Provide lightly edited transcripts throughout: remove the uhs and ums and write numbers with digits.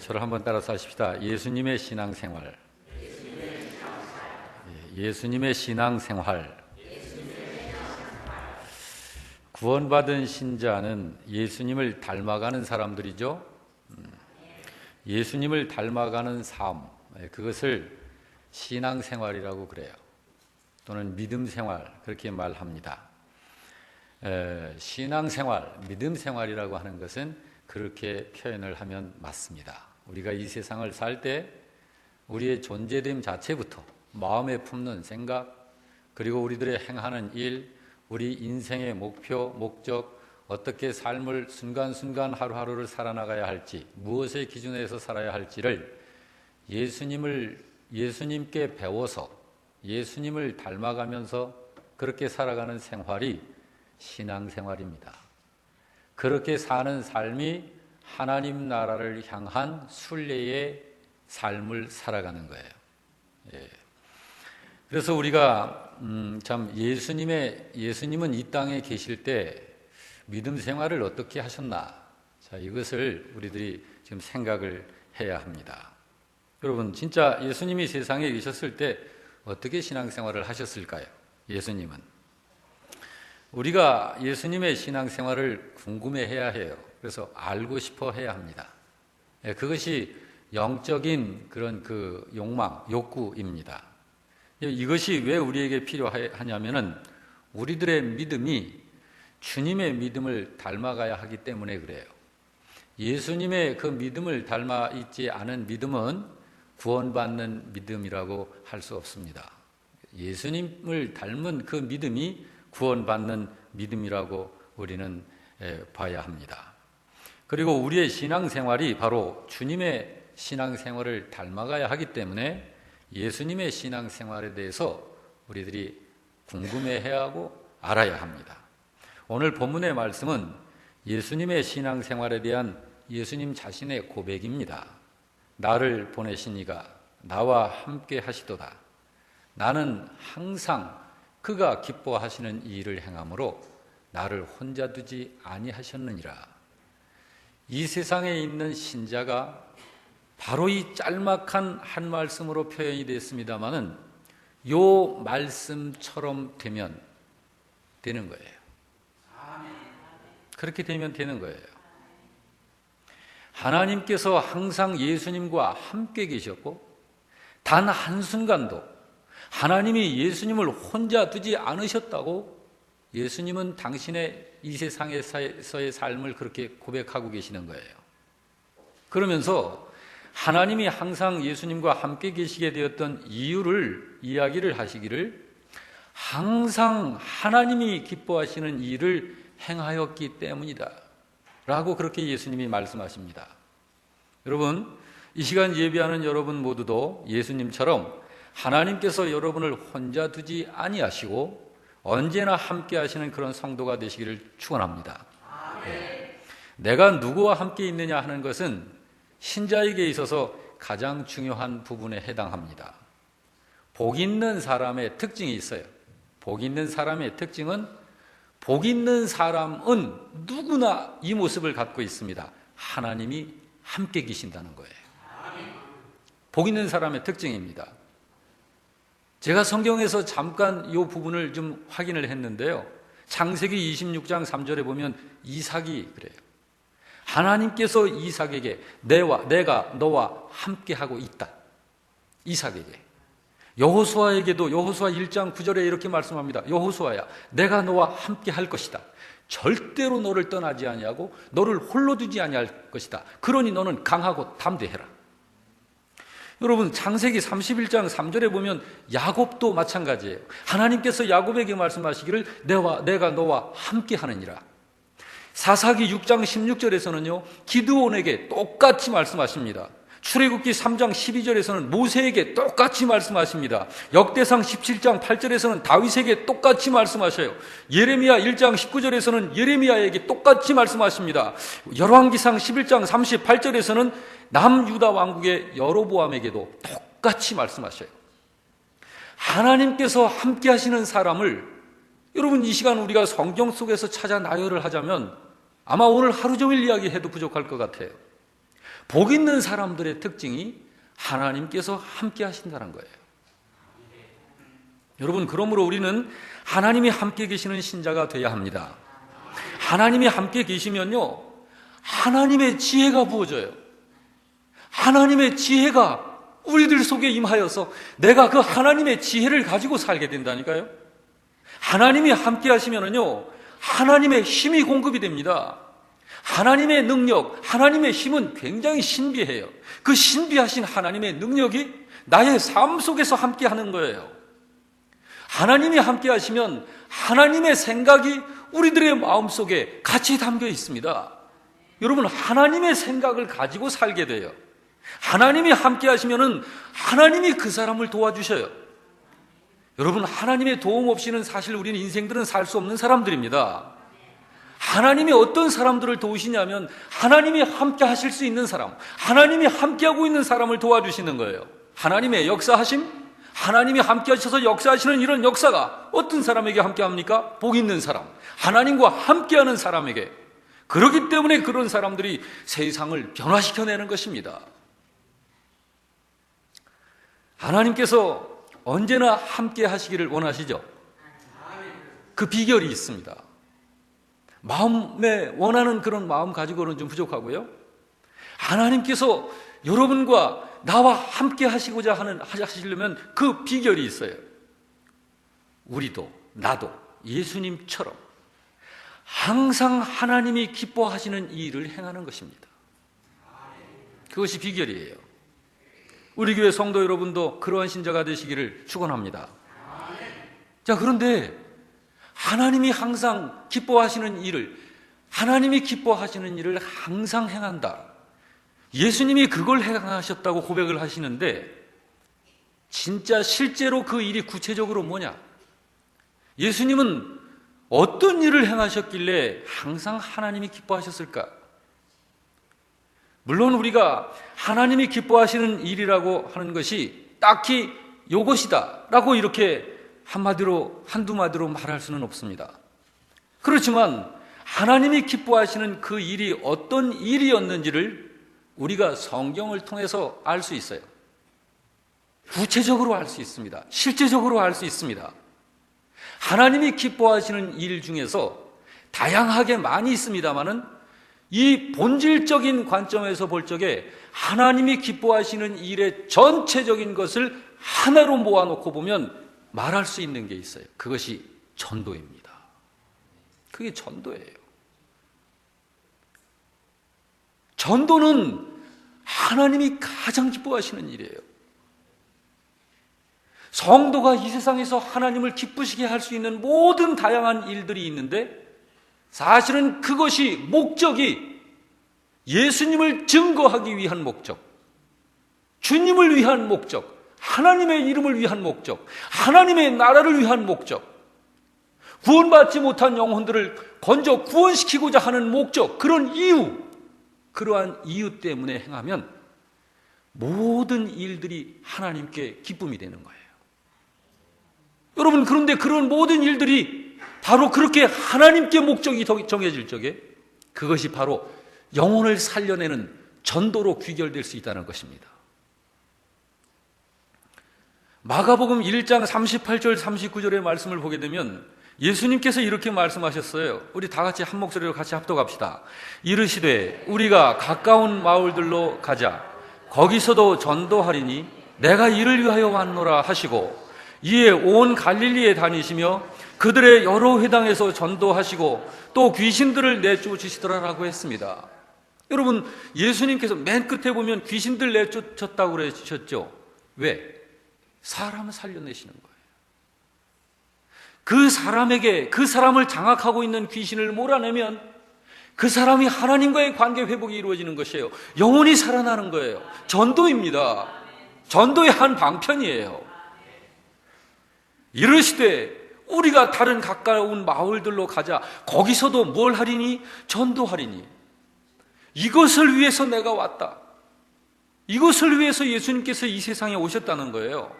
저를 한번 따라서 하십시다. 예수님의 신앙생활. 예수님의 신앙생활. 구원받은 신자는 예수님을 닮아가는 사람들이죠. 예수님을 닮아가는 삶, 그것을 신앙생활이라고 그래요. 또는 믿음생활, 그렇게 말합니다. 신앙생활, 믿음생활이라고 하는 것은 그렇게 표현을 하면 맞습니다. 우리가 이 세상을 살 때 우리의 존재됨 자체부터 마음에 품는 생각, 그리고 우리들의 행하는 일, 우리 인생의 목표, 목적, 어떻게 삶을 순간순간 하루하루를 살아나가야 할지, 무엇의 기준에서 살아야 할지를 예수님께 배워서 예수님을 닮아가면서 그렇게 살아가는 생활이 신앙생활입니다. 그렇게 사는 삶이 하나님 나라를 향한 순례의 삶을 살아가는 거예요. 그래서 우리가 참 예수님은 이 땅에 계실 때 믿음 생활을 어떻게 하셨나? 자, 이것을 우리들이 지금 생각을 해야 합니다. 여러분, 진짜 예수님이 세상에 계셨을 때 어떻게 신앙생활을 하셨을까요? 예수님은. 우리가 예수님의 신앙생활을 궁금해해야 해요. 그래서 알고 싶어 해야 합니다. 그것이 영적인 그런 그 욕구입니다. 이것이 왜 우리에게 필요하냐면은 우리들의 믿음이 주님의 믿음을 닮아가야 하기 때문에 그래요. 예수님의 그 믿음을 닮아 있지 않은 믿음은 구원받는 믿음이라고 할 수 없습니다. 예수님을 닮은 그 믿음이 구원받는 믿음이라고 우리는 봐야 합니다. 그리고 우리의 신앙생활이 바로 주님의 신앙생활을 닮아가야 하기 때문에 예수님의 신앙생활에 대해서 우리들이 궁금해해야 하고 알아야 합니다. 오늘 본문의 말씀은 예수님의 신앙생활에 대한 예수님 자신의 고백입니다. 나를 보내신 이가 나와 함께 하시도다. 나는 항상 그가 기뻐하시는 이 일을 행함으로 나를 혼자 두지 아니하셨느니라. 이 세상에 있는 신자가 바로 이 짤막한 한 말씀으로 표현이 됐습니다마는 요 말씀처럼 되면 되는 거예요. 그렇게 되면 되는 거예요. 하나님께서 항상 예수님과 함께 계셨고 단 한순간도 하나님이 예수님을 혼자 두지 않으셨다고 예수님은 당신의 이 세상에서의 삶을 그렇게 고백하고 계시는 거예요. 그러면서 하나님이 항상 예수님과 함께 계시게 되었던 이유를 이야기를 하시기를 항상 하나님이 기뻐하시는 일을 행하였기 때문이다 라고 그렇게 예수님이 말씀하십니다. 여러분, 이 시간 예배하는 여러분 모두도 예수님처럼 하나님께서 여러분을 혼자 두지 아니하시고 언제나 함께 하시는 그런 성도가 되시기를 축원합니다. 내가 누구와 함께 있느냐 하는 것은 신자에게 있어서 가장 중요한 부분에 해당합니다. 복 있는 사람의 특징이 있어요. 복 있는 사람의 특징은 복 있는 사람은 누구나 이 모습을 갖고 있습니다. 하나님이 함께 계신다는 거예요. 복 있는 사람의 특징입니다. 제가 성경에서 잠깐 이 부분을 좀 확인을 했는데요. 창세기 26장 3절에 보면 이삭이 그래요. 하나님께서 이삭에게 내가 너와 함께하고 있다. 이삭에게. 여호수아에게도 여호수아 1장 9절에 이렇게 말씀합니다. 여호수아야, 내가 너와 함께할 것이다. 절대로 너를 떠나지 아니하고 너를 홀로 두지 아니할 것이다. 그러니 너는 강하고 담대해라. 여러분, 창세기 31장 3절에 보면 야곱도 마찬가지예요. 하나님께서 야곱에게 말씀하시기를 내가 너와 함께하느니라. 사사기 6장 16절에서는요 기드온에게 똑같이 말씀하십니다. 출애굽기 3장 12절에서는 모세에게 똑같이 말씀하십니다. 역대상 17장 8절에서는 다윗에게 똑같이 말씀하셔요. 예레미야 1장 19절에서는 예레미야에게 똑같이 말씀하십니다. 열왕기상 11장 38절에서는 남유다 왕국의 여로보암에게도 똑같이 말씀하셔요. 하나님께서 함께 하시는 사람을 여러분, 이 시간 우리가 성경 속에서 찾아 나열을 하자면 아마 오늘 하루 종일 이야기해도 부족할 것 같아요. 복 있는 사람들의 특징이 하나님께서 함께 하신다는 거예요. 여러분, 그러므로 우리는 하나님이 함께 계시는 신자가 되어야 합니다. 하나님이 함께 계시면요, 하나님의 지혜가 부어져요. 하나님의 지혜가 우리들 속에 임하여서 내가 그 하나님의 지혜를 가지고 살게 된다니까요. 하나님이 함께 하시면은요, 하나님의 힘이 공급이 됩니다. 하나님의 능력, 하나님의 힘은 굉장히 신비해요. 그 신비하신 하나님의 능력이 나의 삶 속에서 함께 하는 거예요. 하나님이 함께 하시면 하나님의 생각이 우리들의 마음속에 같이 담겨 있습니다. 여러분, 하나님의 생각을 가지고 살게 돼요. 하나님이 함께 하시면은 하나님이 그 사람을 도와주셔요. 여러분, 하나님의 도움 없이는 사실 우리는 인생들은 살 수 없는 사람들입니다. 하나님이 어떤 사람들을 도우시냐면 하나님이 함께 하실 수 있는 사람, 하나님이 함께하고 있는 사람을 도와주시는 거예요. 하나님의 역사하심, 하나님이 함께 하셔서 역사하시는 이런 역사가 어떤 사람에게 함께합니까? 복 있는 사람, 하나님과 함께하는 사람에게. 그렇기 때문에 그런 사람들이 세상을 변화시켜내는 것입니다. 하나님께서 언제나 함께 하시기를 원하시죠? 그 비결이 있습니다. 마음에 원하는 그런 마음 가지고는 좀 부족하고요. 하나님께서 여러분과 나와 함께 하시려면 그 비결이 있어요. 우리도, 나도 예수님처럼 항상 하나님이 기뻐하시는 이 일을 행하는 것입니다. 그것이 비결이에요. 우리 교회 성도 여러분도 그러한 신자가 되시기를 축원합니다. 자, 그런데 하나님이 항상 기뻐하시는 일을, 하나님이 기뻐하시는 일을 항상 행한다. 예수님이 그걸 행하셨다고 고백을 하시는데 진짜 실제로 그 일이 구체적으로 뭐냐? 예수님은 어떤 일을 행하셨길래 항상 하나님이 기뻐하셨을까? 물론 우리가 하나님이 기뻐하시는 일이라고 하는 것이 딱히 이것이다 라고 이렇게 한두 마디로 말할 수는 없습니다. 그렇지만 하나님이 기뻐하시는 그 일이 어떤 일이었는지를 우리가 성경을 통해서 알 수 있어요. 구체적으로 알 수 있습니다. 실제적으로 알 수 있습니다. 하나님이 기뻐하시는 일 중에서 다양하게 많이 있습니다만은 이 본질적인 관점에서 볼 적에 하나님이 기뻐하시는 일의 전체적인 것을 하나로 모아놓고 보면 말할 수 있는 게 있어요. 그것이 전도입니다. 그게 전도예요. 전도는 하나님이 가장 기뻐하시는 일이에요. 성도가 이 세상에서 하나님을 기쁘시게 할 수 있는 모든 다양한 일들이 있는데 사실은 그것이 목적이 예수님을 증거하기 위한 목적, 주님을 위한 목적, 하나님의 이름을 위한 목적, 하나님의 나라를 위한 목적, 구원받지 못한 영혼들을 건져 구원시키고자 하는 목적, 그런 이유, 그러한 이유 때문에 행하면 모든 일들이 하나님께 기쁨이 되는 거예요. 여러분, 그런데 그런 모든 일들이 바로 그렇게 하나님께 목적이 정해질 적에 그것이 바로 영혼을 살려내는 전도로 귀결될 수 있다는 것입니다. 마가복음 1장 38절 39절의 말씀을 보게 되면 예수님께서 이렇게 말씀하셨어요. 우리 다 같이 한 목소리로 같이 합독합시다. 이르시되 우리가 가까운 마을들로 가자. 거기서도 전도하리니 내가 이를 위하여 왔노라 하시고 이에 온 갈릴리에 다니시며 그들의 여러 회당에서 전도하시고 또 귀신들을 내쫓으시더라라고 했습니다. 여러분, 예수님께서 맨 끝에 보면 귀신들 내쫓았다고 그러셨죠. 왜? 사람을 살려내시는 거예요. 그 사람에게, 그 사람을 장악하고 있는 귀신을 몰아내면 그 사람이 하나님과의 관계 회복이 이루어지는 것이에요. 영혼이 살아나는 거예요. 전도입니다. 전도의 한 방편이에요. 이르시되 우리가 다른 가까운 마을들로 가자. 거기서도 뭘 하리니? 전도하리니. 이것을 위해서 내가 왔다. 이것을 위해서 예수님께서 이 세상에 오셨다는 거예요.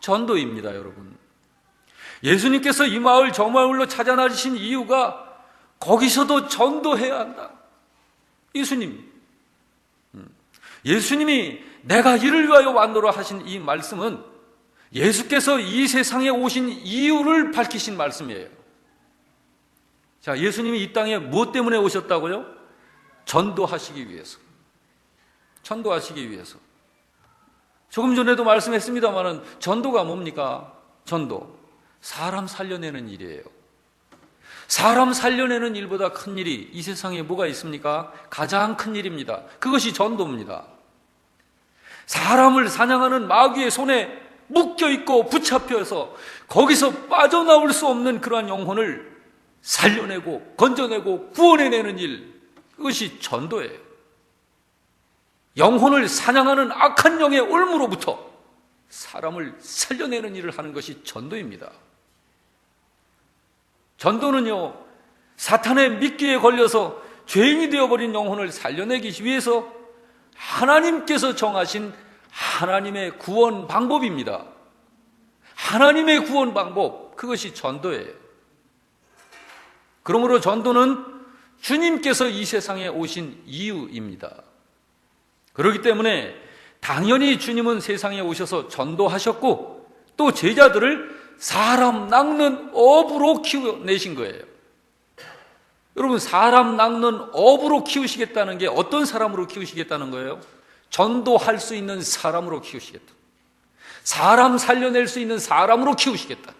전도입니다, 여러분. 예수님께서 이 마을 저 마을로 찾아 나르신 이유가 거기서도 전도해야 한다. 예수님, 예수님이 내가 이를 위하여 왔노라 하신 이 말씀은 예수께서 이 세상에 오신 이유를 밝히신 말씀이에요. 자, 예수님이 이 땅에 무엇 때문에 오셨다고요? 전도하시기 위해서. 전도하시기 위해서. 조금 전에도 말씀했습니다마는 전도가 뭡니까? 전도. 사람 살려내는 일이에요. 사람 살려내는 일보다 큰 일이 이 세상에 뭐가 있습니까? 가장 큰 일입니다. 그것이 전도입니다. 사람을 사냥하는 마귀의 손에 묶여있고 붙잡혀서 거기서 빠져나올 수 없는 그러한 영혼을 살려내고 건져내고 구원해내는 일, 그것이 전도예요. 영혼을 사냥하는 악한 영의 올무로부터 사람을 살려내는 일을 하는 것이 전도입니다. 전도는요, 사탄의 미끼에 걸려서 죄인이 되어버린 영혼을 살려내기 위해서 하나님께서 정하신 하나님의 구원 방법입니다. 하나님의 구원 방법, 그것이 전도예요. 그러므로 전도는 주님께서 이 세상에 오신 이유입니다. 그렇기 때문에 당연히 주님은 세상에 오셔서 전도하셨고 또 제자들을 사람 낚는 업으로 키워내신 거예요. 여러분, 사람 낚는 업으로 키우시겠다는 게 어떤 사람으로 키우시겠다는 거예요? 전도할 수 있는 사람으로 키우시겠다. 사람 살려낼 수 있는 사람으로 키우시겠다.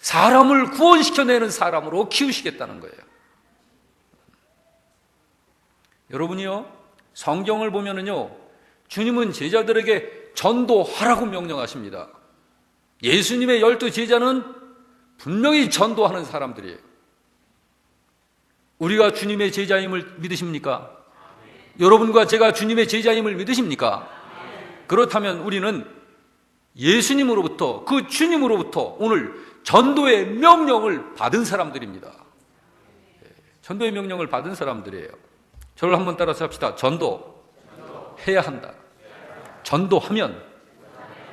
사람을 구원시켜내는 사람으로 키우시겠다는 거예요. 여러분이요, 성경을 보면은요, 주님은 제자들에게 전도하라고 명령하십니다. 예수님의 12 제자는 분명히 전도하는 사람들이에요. 우리가 주님의 제자임을 믿으십니까? 여러분과 제가 주님의 제자임을 믿으십니까? 그렇다면 우리는 예수님으로부터, 그 주님으로부터 오늘 전도의 명령을 받은 사람들입니다. 전도의 명령을 받은 사람들이에요. 저를 한번 따라서 합시다. 전도해야 한다. 전도하면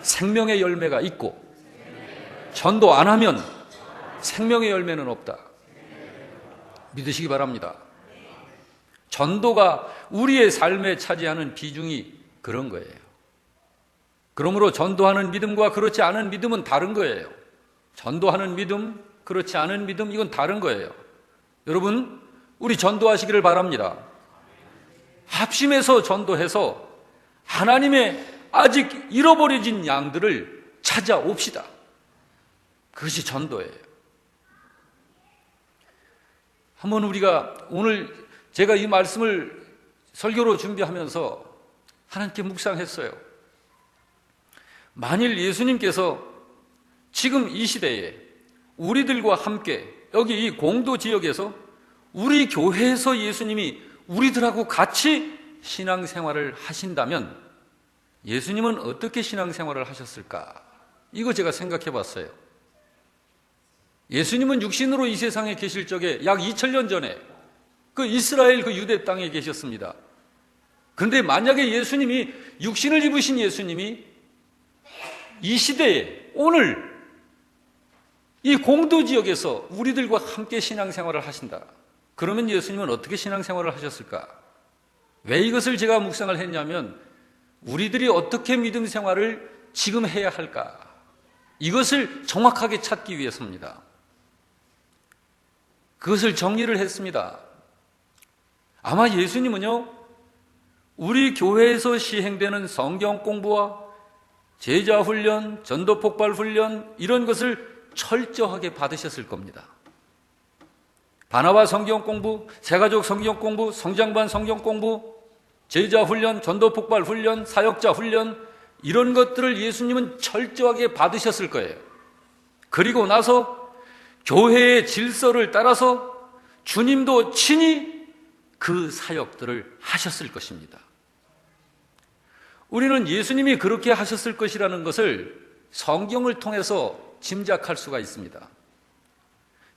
생명의 열매가 있고, 전도 안 하면 생명의 열매는 없다. 믿으시기 바랍니다. 전도가 우리의 삶에 차지하는 비중이 그런 거예요. 그러므로 전도하는 믿음과 그렇지 않은 믿음은 다른 거예요. 전도하는 믿음, 그렇지 않은 믿음, 이건 다른 거예요. 여러분, 우리 전도하시기를 바랍니다. 합심해서 전도해서 하나님의 아직 잃어버려진 양들을 찾아옵시다. 그것이 전도예요. 한번 우리가 오늘 제가 이 말씀을 설교로 준비하면서 하나님께 묵상했어요. 만일 예수님께서 지금 이 시대에 우리들과 함께 여기 이 공도 지역에서 우리 교회에서 예수님이 우리들하고 같이 신앙생활을 하신다면 예수님은 어떻게 신앙생활을 하셨을까? 이거 제가 생각해 봤어요. 예수님은 육신으로 이 세상에 계실 적에 약 2000년 전에 그 이스라엘 그 유대 땅에 계셨습니다. 그런데 만약에 예수님이 육신을 입으신 예수님이 이 시대에 오늘 이 공도 지역에서 우리들과 함께 신앙생활을 하신다. 그러면 예수님은 어떻게 신앙생활을 하셨을까? 왜 이것을 제가 묵상을 했냐면 우리들이 어떻게 믿음 생활을 지금 해야 할까? 이것을 정확하게 찾기 위해서입니다. 그것을 정리를 했습니다. 아마 예수님은요, 우리 교회에서 시행되는 성경 공부와 제자 훈련, 전도 폭발 훈련, 이런 것을 철저하게 받으셨을 겁니다. 바나바 성경 공부, 새가족 성경 공부, 성장반 성경 공부, 제자 훈련, 전도 폭발 훈련, 사역자 훈련, 이런 것들을 예수님은 철저하게 받으셨을 거예요. 그리고 나서 교회의 질서를 따라서 주님도 친히 그 사역들을 하셨을 것입니다. 우리는 예수님이 그렇게 하셨을 것이라는 것을 성경을 통해서 짐작할 수가 있습니다.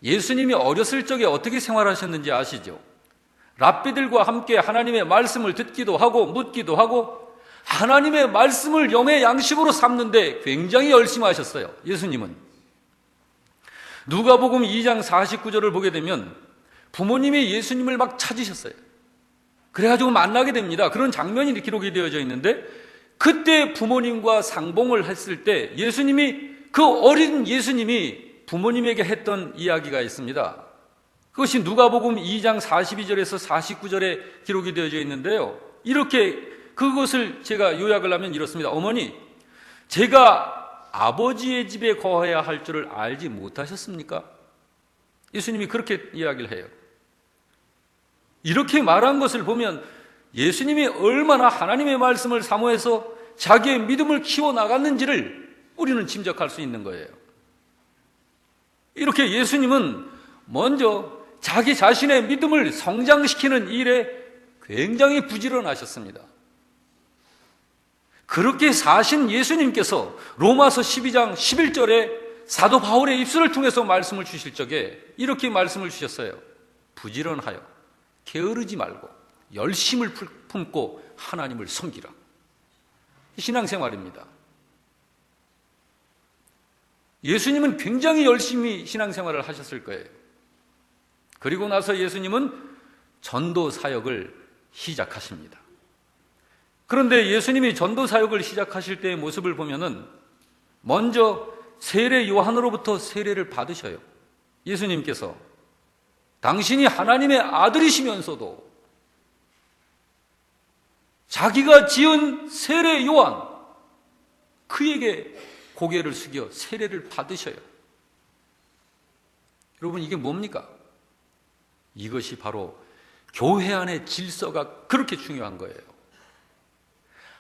예수님이 어렸을 적에 어떻게 생활하셨는지 아시죠? 랍비들과 함께 하나님의 말씀을 듣기도 하고 묻기도 하고 하나님의 말씀을 영의 양식으로 삼는데 굉장히 열심히 하셨어요. 예수님은. 누가복음 2장 49절을 보게 되면 부모님이 예수님을 막 찾으셨어요. 그래가지고 만나게 됩니다. 그런 장면이 기록이 되어져 있는데, 그때 부모님과 상봉을 했을 때 그 어린 예수님이 부모님에게 했던 이야기가 있습니다. 그것이 누가복음 2장 42절에서 49절에 기록이 되어져 있는데요. 그것을 제가 요약을 하면 이렇습니다. 어머니, 제가 아버지의 집에 거해야 할 줄을 알지 못하셨습니까? 예수님이 그렇게 이야기를 해요. 이렇게 말한 것을 보면 예수님이 얼마나 하나님의 말씀을 사모해서 자기의 믿음을 키워나갔는지를 우리는 짐작할 수 있는 거예요. 이렇게 예수님은 먼저 자기 자신의 믿음을 성장시키는 일에 굉장히 부지런하셨습니다. 그렇게 사신 예수님께서 로마서 12장 11절에 사도 바울의 입술을 통해서 말씀을 주실 적에 이렇게 말씀을 주셨어요. 부지런하여 게으르지 말고 열심을 품고 하나님을 섬기라. 신앙생활입니다. 예수님은 굉장히 열심히 신앙생활을 하셨을 거예요. 그리고 나서 예수님은 전도 사역을 시작하십니다. 그런데 예수님이 전도 사역을 시작하실 때의 모습을 보면은 먼저 세례 요한으로부터 세례를 받으셔요. 예수님께서 당신이 하나님의 아들이시면서도 자기가 지은 세례 요한, 그에게 고개를 숙여 세례를 받으셔요. 여러분, 이게 뭡니까? 이것이 바로 교회 안의 질서가 그렇게 중요한 거예요.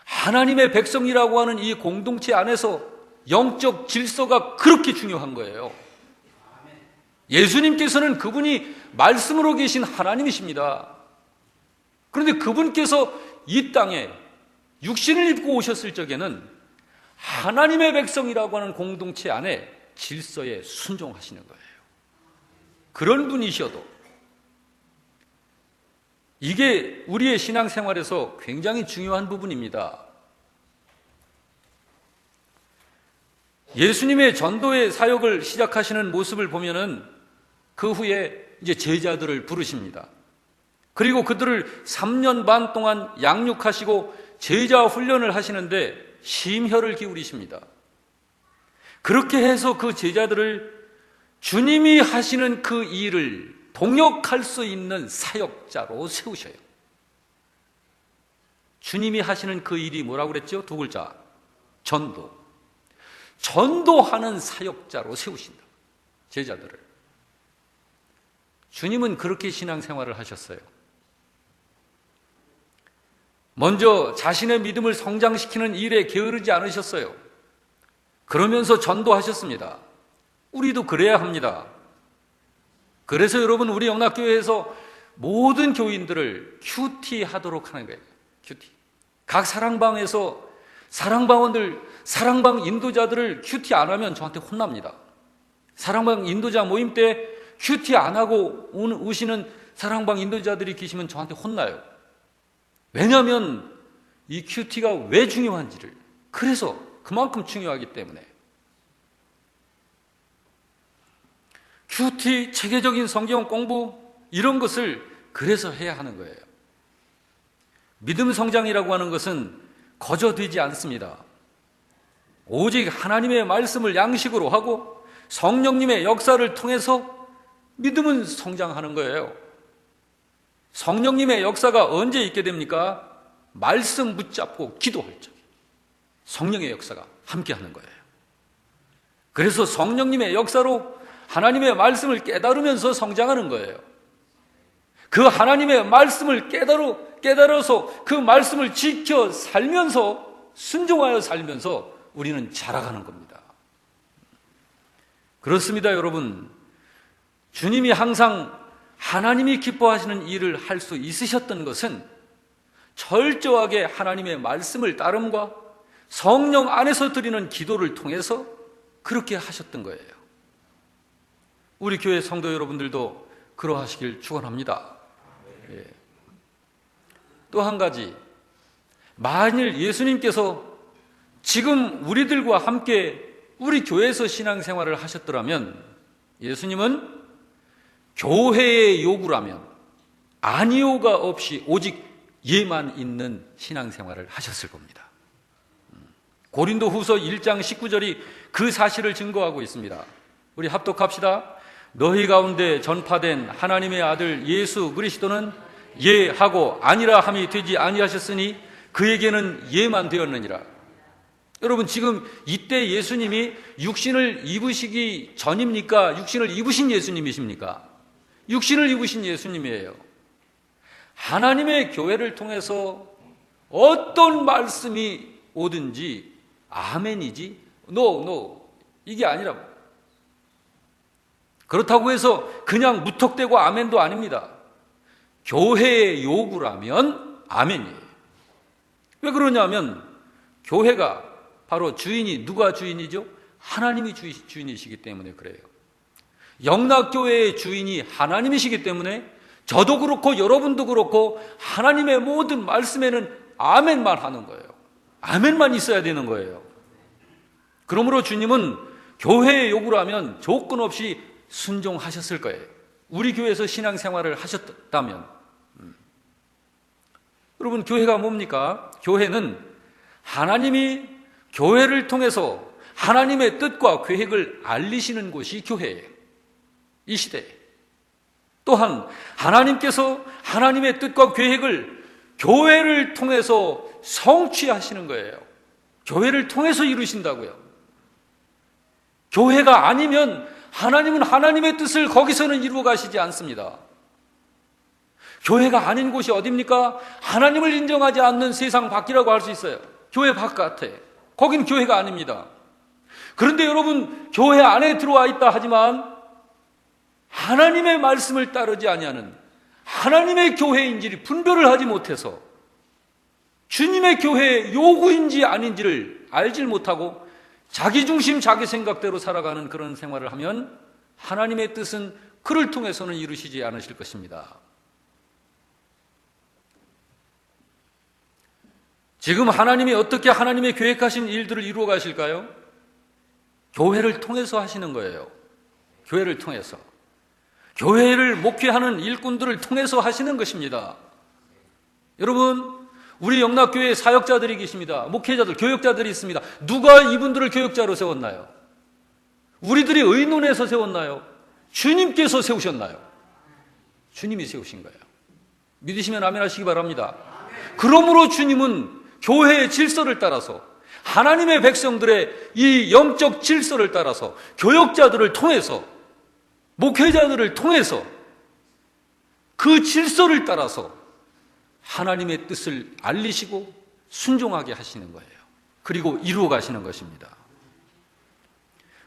하나님의 백성이라고 하는 이 공동체 안에서 영적 질서가 그렇게 중요한 거예요. 예수님께서는 그분이 말씀으로 계신 하나님이십니다. 그런데 그분께서 이 땅에 육신을 입고 오셨을 적에는 하나님의 백성이라고 하는 공동체 안에 질서에 순종하시는 거예요. 그런 분이셔도 이게 우리의 신앙생활에서 굉장히 중요한 부분입니다. 예수님의 전도의 사역을 시작하시는 모습을 보면은 그 후에 이제 제자들을 부르십니다. 그리고 그들을 3년 반 동안 양육하시고 제자 훈련을 하시는데 심혈을 기울이십니다. 그렇게 해서 그 제자들을 주님이 하시는 그 일을 동역할 수 있는 사역자로 세우셔요. 주님이 하시는 그 일이 뭐라고 그랬죠? 두 글자, 전도. 전도하는 사역자로 세우신다, 제자들을. 주님은 그렇게 신앙생활을 하셨어요. 먼저 자신의 믿음을 성장시키는 일에 게으르지 않으셨어요. 그러면서 전도하셨습니다. 우리도 그래야 합니다. 그래서 여러분, 우리 영락교회에서 모든 교인들을 큐티 하도록 하는 거예요. 큐티. 각 사랑방에서 사랑방원들, 사랑방 인도자들을 큐티 안 하면 저한테 혼납니다. 사랑방 인도자 모임 때 큐티 안 하고 오시는 사랑방 인도자들이 계시면 저한테 혼나요. 왜냐하면 이 큐티가 왜 중요한지를, 그래서 그만큼 중요하기 때문에. 큐티, 체계적인 성경 공부, 이런 것을 그래서 해야 하는 거예요. 믿음 성장이라고 하는 것은 거저되지 않습니다. 오직 하나님의 말씀을 양식으로 하고 성령님의 역사를 통해서 믿음은 성장하는 거예요. 성령님의 역사가 언제 있게 됩니까? 말씀 붙잡고 기도할 적에 성령의 역사가 함께하는 거예요. 그래서 성령님의 역사로 하나님의 말씀을 깨달으면서 성장하는 거예요. 그 하나님의 말씀을 깨달아서 그 말씀을 지켜 살면서, 순종하여 살면서 우리는 자라가는 겁니다. 그렇습니다, 여러분. 주님이 항상 하나님이 기뻐하시는 일을 할 수 있으셨던 것은 철저하게 하나님의 말씀을 따름과 성령 안에서 드리는 기도를 통해서 그렇게 하셨던 거예요. 우리 교회 성도 여러분들도 그러하시길 축원합니다. 예. 또 한 가지, 만일 예수님께서 지금 우리들과 함께 우리 교회에서 신앙생활을 하셨더라면, 예수님은 교회의 요구라면 아니오가 없이 오직 예만 있는 신앙생활을 하셨을 겁니다. 고린도후서 1장 19절이 그 사실을 증거하고 있습니다. 우리 합독합시다. 너희 가운데 전파된 하나님의 아들 예수 그리스도는 예하고 아니라 함이 되지 아니하셨으니 그에게는 예만 되었느니라. 여러분, 지금 이때 예수님이 육신을 입으시기 전입니까? 육신을 입으신 예수님이십니까? 육신을 입으신 예수님이에요. 하나님의 교회를 통해서 어떤 말씀이 오든지 아멘이지 노 이게 아니라고. 그렇다고 해서 그냥 무턱대고 아멘도 아닙니다. 교회의 요구라면 아멘이에요. 왜 그러냐면 교회가 바로 주인이 누가 주인이죠? 하나님이 주인이시기 때문에 그래요. 영락교회의 주인이 하나님이시기 때문에 저도 그렇고 여러분도 그렇고 하나님의 모든 말씀에는 아멘만 하는 거예요. 아멘만 있어야 되는 거예요. 그러므로 주님은 교회의 요구라면 조건 없이 순종하셨을 거예요. 우리 교회에서 신앙생활을 하셨다면. 여러분, 교회가 뭡니까? 교회는 하나님이 교회를 통해서 하나님의 뜻과 계획을 알리시는 곳이 교회예요. 이 시대에. 또한 하나님께서 하나님의 뜻과 계획을 교회를 통해서 성취하시는 거예요. 교회를 통해서 이루신다고요. 교회가 아니면 하나님은 하나님의 뜻을 거기서는 이루어 가시지 않습니다. 교회가 아닌 곳이 어디입니까? 하나님을 인정하지 않는 세상 밖이라고 할 수 있어요. 교회 바깥에. 거긴 교회가 아닙니다. 그런데 여러분, 교회 안에 들어와 있다 하지만 하나님의 말씀을 따르지 아니하는 하나님의 교회인지를 분별을 하지 못해서 주님의 교회의 요구인지 아닌지를 알질 못하고 자기 중심, 자기 생각대로 살아가는 그런 생활을 하면 하나님의 뜻은 그를 통해서는 이루시지 않으실 것입니다. 지금 하나님이 어떻게 하나님의 계획하신 일들을 이루어 가실까요? 교회를 통해서 하시는 거예요. 교회를 통해서. 교회를 목회하는 일꾼들을 통해서 하시는 것입니다. 여러분, 우리 영락교회에 사역자들이 계십니다. 목회자들, 교역자들이 있습니다. 누가 이분들을 교역자로 세웠나요? 우리들이 의논해서 세웠나요? 주님께서 세우셨나요? 주님이 세우신 거예요. 믿으시면 아멘 하시기 바랍니다. 그러므로 주님은 교회의 질서를 따라서 하나님의 백성들의 이 영적 질서를 따라서 교역자들을 통해서 목회자들을 통해서 그 질서를 따라서 하나님의 뜻을 알리시고 순종하게 하시는 거예요. 그리고 이루어 가시는 것입니다.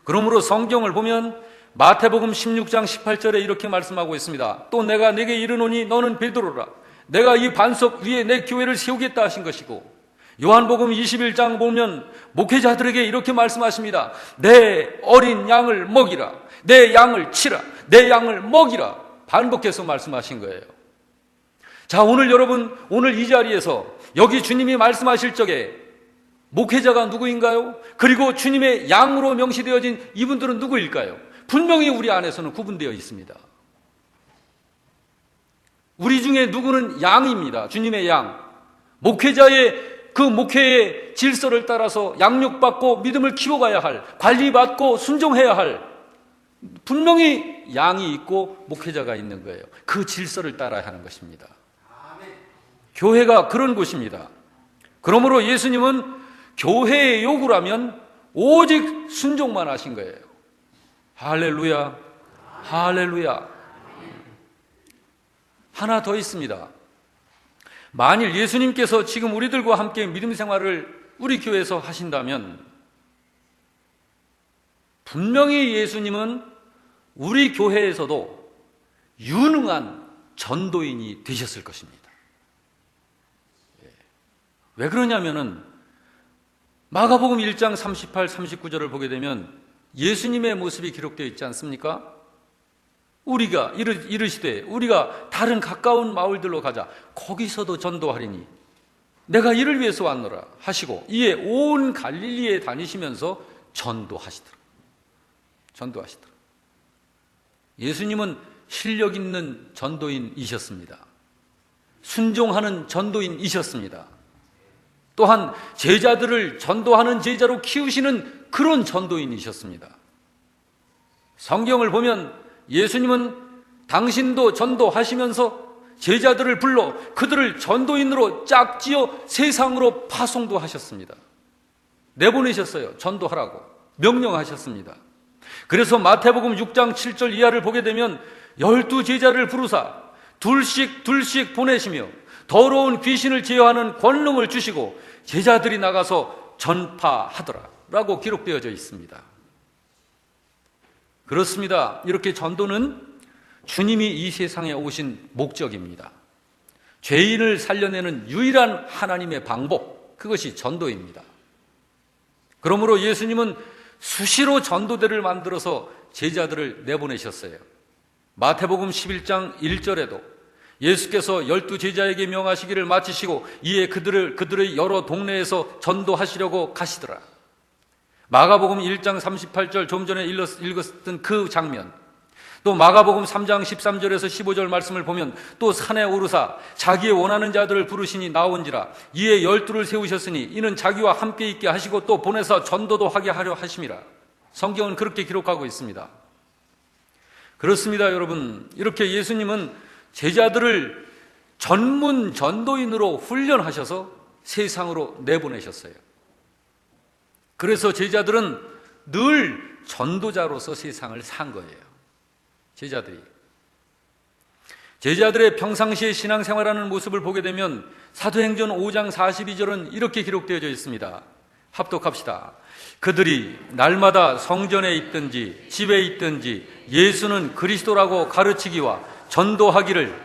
그러므로 성경을 보면 마태복음 16장 18절에 이렇게 말씀하고 있습니다. 또 내가 네게 이르노니 너는 베드로라. 내가 이 반석 위에 내 교회를 세우겠다 하신 것이고, 요한복음 21장 보면 목회자들에게 이렇게 말씀하십니다. 내 어린 양을 먹이라. 내 양을 치라. 내 양을 먹이라. 반복해서 말씀하신 거예요. 자, 오늘 여러분, 오늘 이 자리에서 여기 주님이 말씀하실 적에 목회자가 누구인가요? 그리고 주님의 양으로 명시되어진 이분들은 누구일까요? 분명히 우리 안에서는 구분되어 있습니다. 우리 중에 누구는 양입니다. 주님의 양. 목회자의 그 목회의 질서를 따라서 양육받고 믿음을 키워가야 할, 관리받고 순종해야 할 분명히 양이 있고 목회자가 있는 거예요. 그 질서를 따라야 하는 것입니다. 교회가 그런 곳입니다. 그러므로 예수님은 교회의 요구라면 오직 순종만 하신 거예요. 할렐루야, 할렐루야. 하나 더 있습니다. 만일 예수님께서 지금 우리들과 함께 믿음 생활을 우리 교회에서 하신다면 분명히 예수님은 우리 교회에서도 유능한 전도인이 되셨을 것입니다. 왜 그러냐면은 마가복음 1장 38, 39절을 보게 되면 예수님의 모습이 기록되어 있지 않습니까? 우리가 이르시되 우리가 다른 가까운 마을들로 가자. 거기서도 전도하리니 내가 이를 위해서 왔노라 하시고 이에 온 갈릴리에 다니시면서 전도하시더라. 예수님은 실력 있는 전도인이셨습니다. 순종하는 전도인이셨습니다. 또한 제자들을 전도하는 제자로 키우시는 그런 전도인이셨습니다. 성경을 보면 예수님은 당신도 전도하시면서 제자들을 불러 그들을 전도인으로 짝지어 세상으로 파송도 하셨습니다. 내보내셨어요. 전도하라고 명령하셨습니다. 그래서 마태복음 6장 7절 이하를 보게 되면 12 제자를 부르사 둘씩 보내시며 더러운 귀신을 제어하는 권능을 주시고 제자들이 나가서 전파하더라 라고 기록되어져 있습니다. 그렇습니다. 이렇게 전도는 주님이 이 세상에 오신 목적입니다. 죄인을 살려내는 유일한 하나님의 방법, 그것이 전도입니다. 그러므로 예수님은 수시로 전도대를 만들어서 제자들을 내보내셨어요. 마태복음 11장 1절에도 예수께서 12 제자에게 명하시기를 마치시고 이에 그들의 여러 동네에서 전도하시려고 가시더라. 마가복음 1장 38절 좀 전에 읽었던 그 장면, 또 마가복음 3장 13절에서 15절 말씀을 보면 또 산에 오르사 자기의 원하는 자들을 부르시니 나온지라. 이에 12를 세우셨으니 이는 자기와 함께 있게 하시고 또 보내서 전도도 하게 하려 하심이라. 성경은 그렇게 기록하고 있습니다. 그렇습니다, 여러분. 이렇게 예수님은 제자들을 전문 전도인으로 훈련하셔서 세상으로 내보내셨어요. 그래서 제자들은 늘 전도자로서 세상을 산 거예요. 제자들의 평상시의 신앙생활하는 모습을 보게 되면 사도행전 5장 42절은 이렇게 기록되어져 있습니다. 합독합시다. 그들이 날마다 성전에 있든지 집에 있든지 예수는 그리스도라고 가르치기와 전도하기를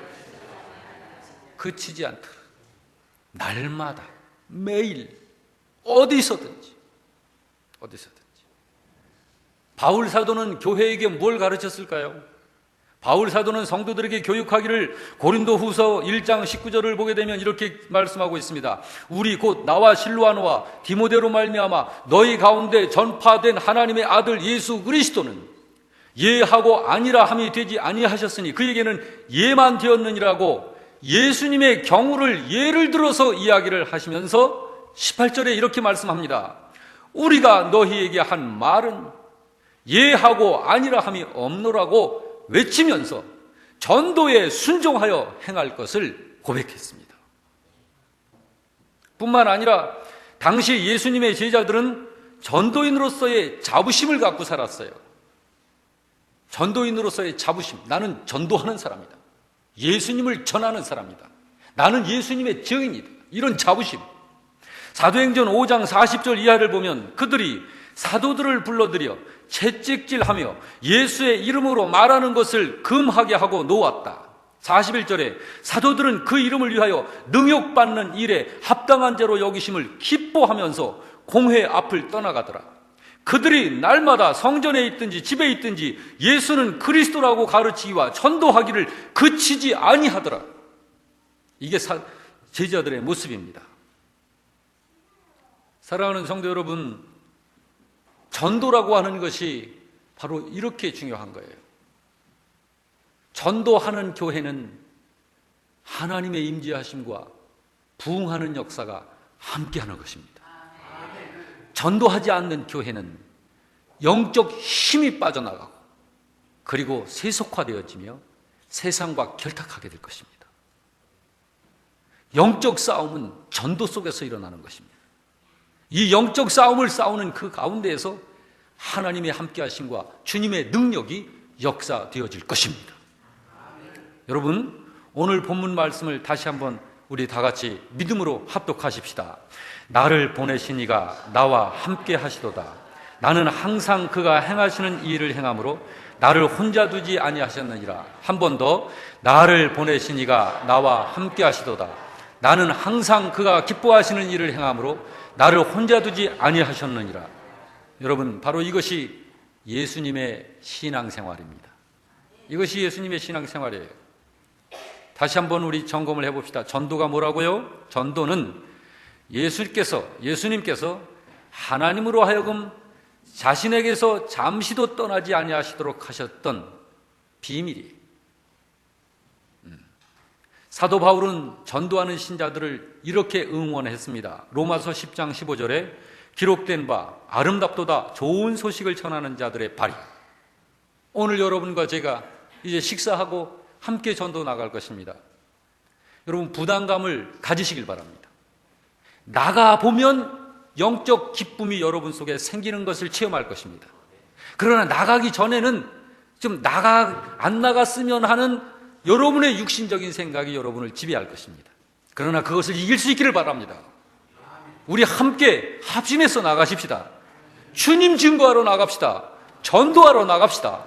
그치지 않더라. 날마다 매일 어디서든지. 바울 사도는 교회에게 뭘 가르쳤을까요? 바울 사도는 성도들에게 교육하기를 고린도 후서 1장 19절을 보게 되면 이렇게 말씀하고 있습니다. 우리 곧 나와 실로아노와 디모데로 말미암아 너희 가운데 전파된 하나님의 아들 예수 그리스도는 예하고 아니라 함이 되지 아니하셨으니 그에게는 예만 되었느니라고 예수님의 경우를 예를 들어서 이야기를 하시면서 18절에 이렇게 말씀합니다. 우리가 너희에게 한 말은 예하고 아니라 함이 없노라고 외치면서 전도에 순종하여 행할 것을 고백했습니다. 뿐만 아니라 당시 예수님의 제자들은 전도인으로서의 자부심을 갖고 살았어요. 전도인으로서의 자부심. 나는 전도하는 사람이다. 예수님을 전하는 사람이다. 나는 예수님의 증인이다. 이런 자부심. 사도행전 5장 40절 이하를 보면 그들이 사도들을 불러들여 채찍질하며 예수의 이름으로 말하는 것을 금하게 하고 놓았다. 41절에 사도들은 그 이름을 위하여 능욕받는 일에 합당한 자로 여기심을 기뻐하면서 공회 앞을 떠나가더라. 그들이 날마다 성전에 있든지 집에 있든지 예수는 그리스도라고 가르치기와 전도하기를 그치지 아니하더라. 이게 제자들의 모습입니다. 사랑하는 성도 여러분, 전도라고 하는 것이 바로 이렇게 중요한 거예요. 전도하는 교회는 하나님의 임재하심과 부흥하는 역사가 함께하는 것입니다. 전도하지 않는 교회는 영적 힘이 빠져나가고 그리고 세속화되어지며 세상과 결탁하게 될 것입니다. 영적 싸움은 전도 속에서 일어나는 것입니다. 이 영적 싸움을 싸우는 그 가운데에서 하나님의 함께하심과 주님의 능력이 역사되어질 것입니다. 여러분, 오늘 본문 말씀을 다시 한번 우리 다 같이 믿음으로 합독하십시다. 나를 보내신 이가 나와 함께 하시도다. 나는 항상 그가 행하시는 이 일을 행함으로 나를 혼자 두지 아니하셨느니라. 한 번 더. 나를 보내신 이가 나와 함께 하시도다. 나는 항상 그가 기뻐하시는 일을 행함으로 나를 혼자 두지 아니하셨느니라. 여러분, 바로 이것이 예수님의 신앙생활입니다. 이것이 예수님의 신앙생활이에요. 다시 한번 우리 점검을 해봅시다. 전도가 뭐라고요? 전도는 예수님께서 하나님으로 하여금 자신에게서 잠시도 떠나지 아니하시도록 하셨던 비밀이에요. 사도 바울은 전도하는 신자들을 이렇게 응원했습니다. 로마서 10장 15절에 기록된 바 아름답도다 좋은 소식을 전하는 자들의 발이. 오늘 여러분과 제가 이제 식사하고 함께 전도 나갈 것입니다. 여러분 부담감을 가지시길 바랍니다. 나가보면 영적 기쁨이 여러분 속에 생기는 것을 체험할 것입니다. 그러나 나가기 전에는 좀 안 나갔으면 하는 여러분의 육신적인 생각이 여러분을 지배할 것입니다. 그러나 그것을 이길 수 있기를 바랍니다. 우리 함께 합심해서 나가십시다. 주님 증거하러 나갑시다. 전도하러 나갑시다.